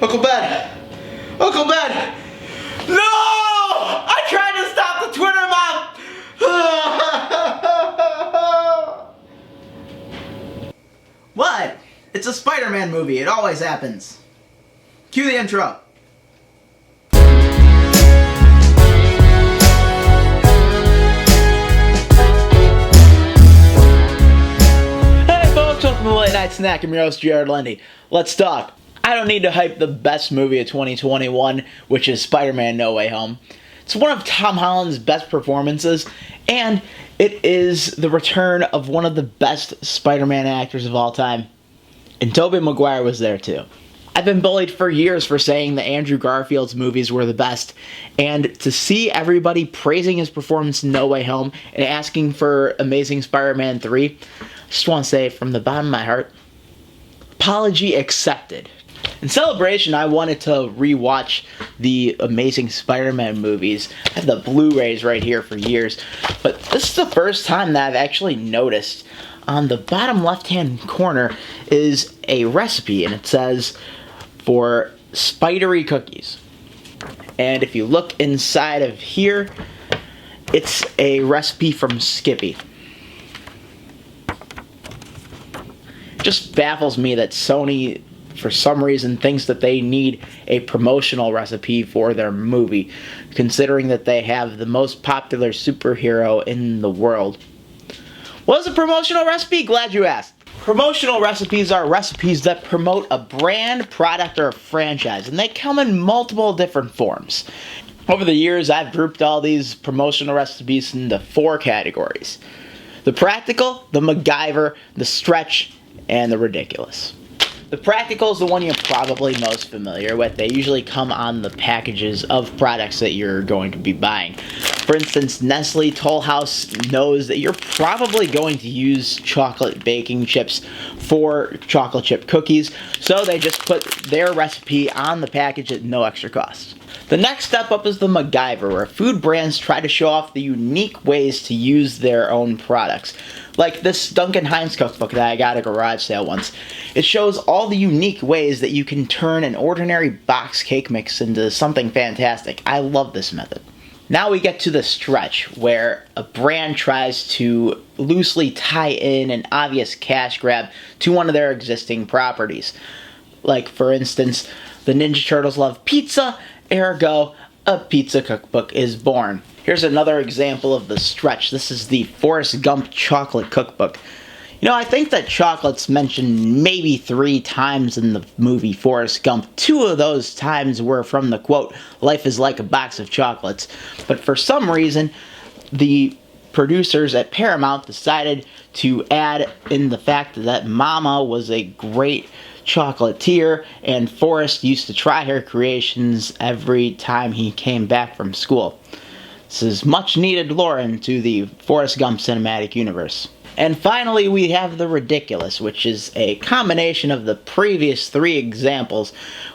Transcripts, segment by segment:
Uncle Ben! Uncle Ben! No! I tried to stop the Twitter mob! What? It's a Spider-Man movie. It always happens. Cue the intro. Hey folks, welcome to the Late Night Snack. I'm your host, Lendy. Let's talk. I don't need to hype the best movie of 2021, which is Spider-Man No Way Home. It's one of Tom Holland's best performances, and it is the return of one of the best Spider-Man actors of all time. And Tobey Maguire was there too. I've been bullied for years for saying that Andrew Garfield's movies were the best, and to see everybody praising his performance in No Way Home and asking for Amazing Spider-Man 3, I just want to say from the bottom of my heart, apology accepted. In celebration, I wanted to rewatch the Amazing Spider-Man movies. I have the Blu-rays right here for years, but this is the first time that I've actually noticed on the bottom left-hand corner is a recipe, and it says for spidery cookies. And if you look inside of here, it's a recipe from Skippy. It just baffles me that Sony, for some reason, thinks that they need a promotional recipe for their movie, considering that they have the most popular superhero in the world. What is a promotional recipe? Glad you asked. Promotional recipes are recipes that promote a brand, product, or a franchise, and they come in multiple different forms. Over the years, I've grouped all these promotional recipes into 4 categories: the practical, the MacGyver, the stretch, and the ridiculous. The practical is the one you're probably most familiar with. They usually come on the packages of products that you're going to be buying. For instance, Nestle Toll House knows that you're probably going to use chocolate baking chips for chocolate chip cookies, so they just put their recipe on the package at no extra cost. The next step up is the MacGyver, where food brands try to show off the unique ways to use their own products. Like this Duncan Hines cookbook that I got at a garage sale once. It shows all the unique ways that you can turn an ordinary box cake mix into something fantastic. I love this method. Now we get to the stretch, where a brand tries to loosely tie in an obvious cash grab to one of their existing properties. Like, for instance, the Ninja Turtles love pizza, ergo, a pizza cookbook is born. Here's another example of the stretch. This is the Forrest Gump chocolate cookbook. You know, I think that chocolate's mentioned maybe 3 times in the movie Forrest Gump. 2 of those times were from the quote, "Life is like a box of chocolates." But for some reason, the producers at Paramount decided to add in the fact that Mama was a great chocolatier, and Forrest used to try her creations every time he came back from school. This is much needed lore into the Forrest Gump cinematic universe. And finally, we have the ridiculous, which is a combination of the previous 3 examples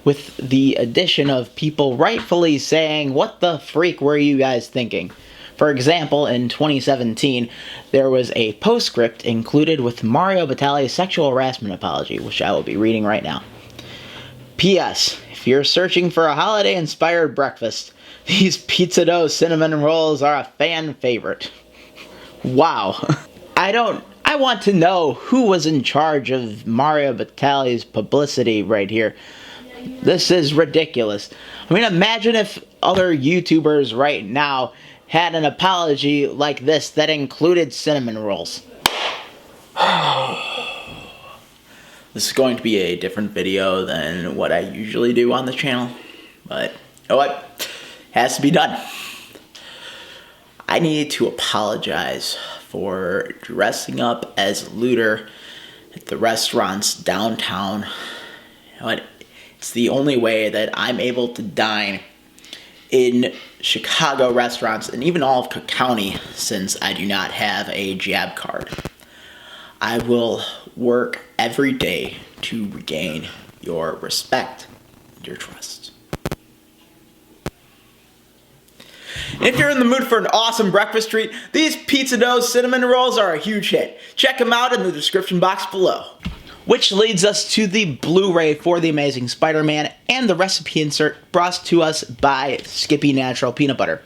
with the addition of people rightfully saying, "What the freak were you guys thinking?" For example, in 2017, there was a postscript included with Mario Batali's sexual harassment apology, which I will be reading right now. P.S. If you're searching for a holiday-inspired breakfast, these pizza dough cinnamon rolls are a fan favorite. Wow. I want to know who was in charge of Mario Batali's publicity right here. This is ridiculous. I mean, imagine if other YouTubers right now had an apology like this that included cinnamon rolls. This is going to be a different video than what I usually do on the channel, but you know what? It has to be done. I need to apologize for dressing up as Looter at the restaurants downtown. You know what? It's the only way that I'm able to dine in Chicago restaurants and even all of Cook County, since I do not have a jab card. I will work every day to regain your respect and your trust. And if you're in the mood for an awesome breakfast treat, these pizza dough cinnamon rolls are a huge hit. Check them out in the description box below. Which leads us to the Blu-ray for The Amazing Spider-Man and the recipe insert brought to us by Skippy Natural Peanut Butter.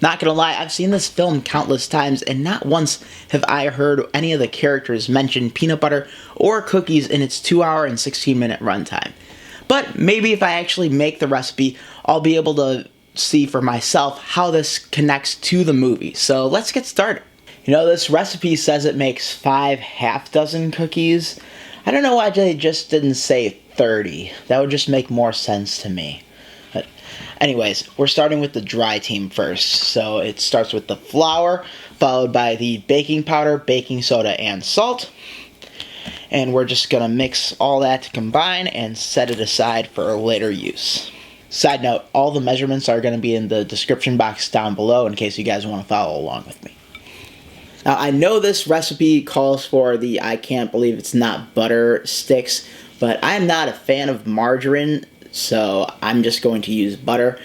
Not gonna lie, I've seen this film countless times and not once have I heard any of the characters mention peanut butter or cookies in its 2-hour and 16-minute runtime. But maybe if I actually make the recipe, I'll be able to see for myself how this connects to the movie. So let's get started. You know, this recipe says it makes 5 half-dozen cookies. I don't know why they just didn't say 30. That would just make more sense to me. But anyways, we're starting with the dry team first. So it starts with the flour, followed by the baking powder, baking soda, and salt. And we're just going to mix all that to combine and set it aside for later use. Side note, all the measurements are going to be in the description box down below in case you guys want to follow along with me. Now, I know this recipe calls for the I can't believe it's not butter sticks, but I'm not a fan of margarine, so I'm just going to use butter.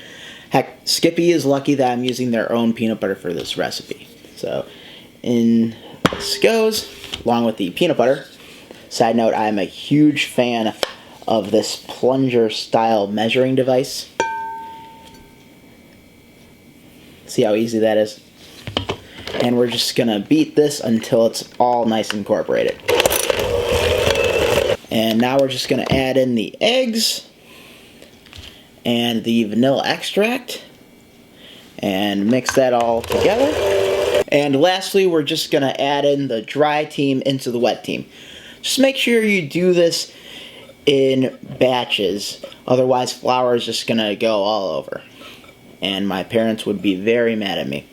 Heck, Skippy is lucky that I'm using their own peanut butter for this recipe. So, in this goes, along with the peanut butter. Side note, I'm a huge fan of this plunger-style measuring device. See how easy that is? And we're just gonna beat this until it's all nice and incorporated. And now we're just gonna add in the eggs and the vanilla extract and mix that all together. And lastly, we're just gonna add in the dry team into the wet team. Just make sure you do this in batches, otherwise flour is just gonna go all over. And my parents would be very mad at me.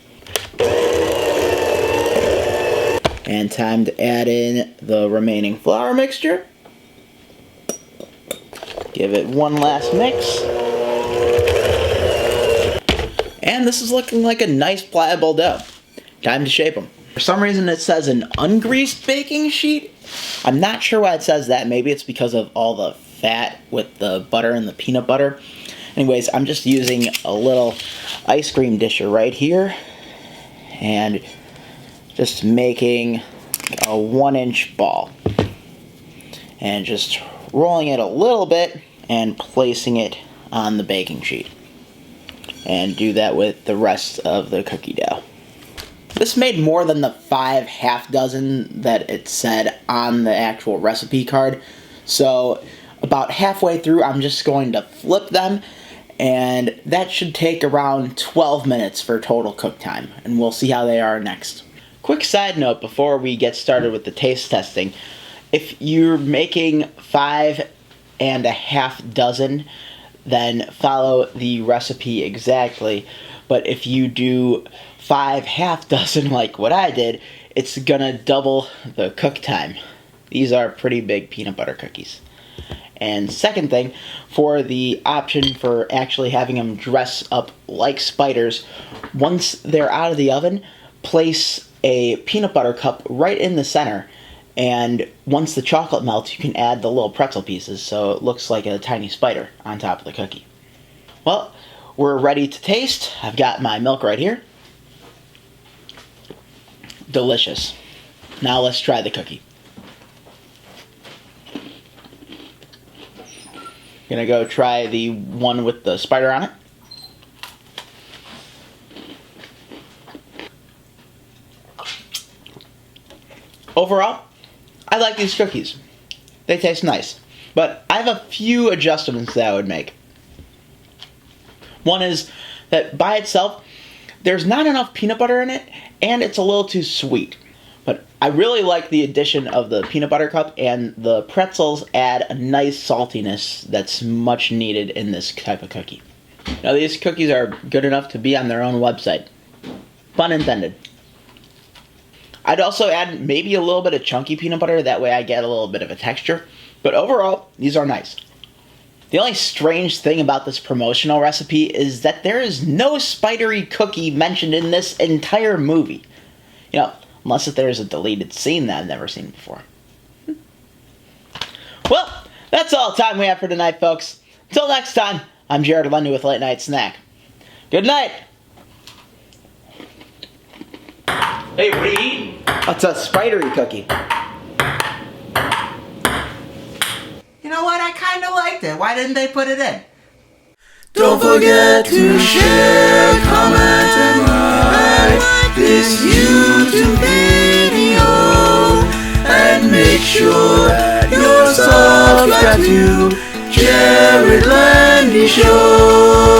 And time to add in the remaining flour mixture. Give it one last mix. And this is looking like a nice pliable dough. Time to shape them. For some reason it says an ungreased baking sheet. I'm not sure why it says that. Maybe it's because of all the fat with the butter and the peanut butter. Anyways, I'm just using a little ice cream disher right here. And just making a 1-inch ball and just rolling it a little bit and placing it on the baking sheet, and do that with the rest of the cookie dough. This made more than the 5 half-dozen that it said on the actual recipe card, so about halfway through I'm just going to flip them, and that should take around 12 minutes for total cook time, and we'll see how they are next. Quick side note before we get started with the taste testing. If you're making 5 half-dozen, then follow the recipe exactly. But if you do 5 half-dozen like what I did, it's gonna double the cook time. These are pretty big peanut butter cookies. And second thing, for the option for actually having them dress up like spiders, once they're out of the oven, place a peanut butter cup right in the center, and once the chocolate melts you can add the little pretzel pieces so it looks like a tiny spider on top of the cookie. Well, we're ready to taste. I've got my milk right here. Delicious. Now let's try the cookie. Gonna go try the one with the spider on it. Overall, I like these cookies. They taste nice, but I have a few adjustments that I would make. One is that by itself, there's not enough peanut butter in it, and it's a little too sweet. But I really like the addition of the peanut butter cup, and the pretzels add a nice saltiness that's much needed in this type of cookie. Now these cookies are good enough to be on their own website. Pun intended. I'd also add maybe a little bit of chunky peanut butter, that way I get a little bit of a texture. But overall, these are nice. The only strange thing about this promotional recipe is that there is no spidery cookie mentioned in this entire movie. You know, unless if there's a deleted scene that I've never seen before. Well, that's all the time we have for tonight, folks. Until next time, I'm Jared Lendy with Late Night Snack. Good night! Hey, what are you eating? It's a spidery cookie. I kind of liked it. Why didn't they put it in? Don't forget to share, comment, and like this YouTube video. And make sure you're subscribed to Jared Lendy Show.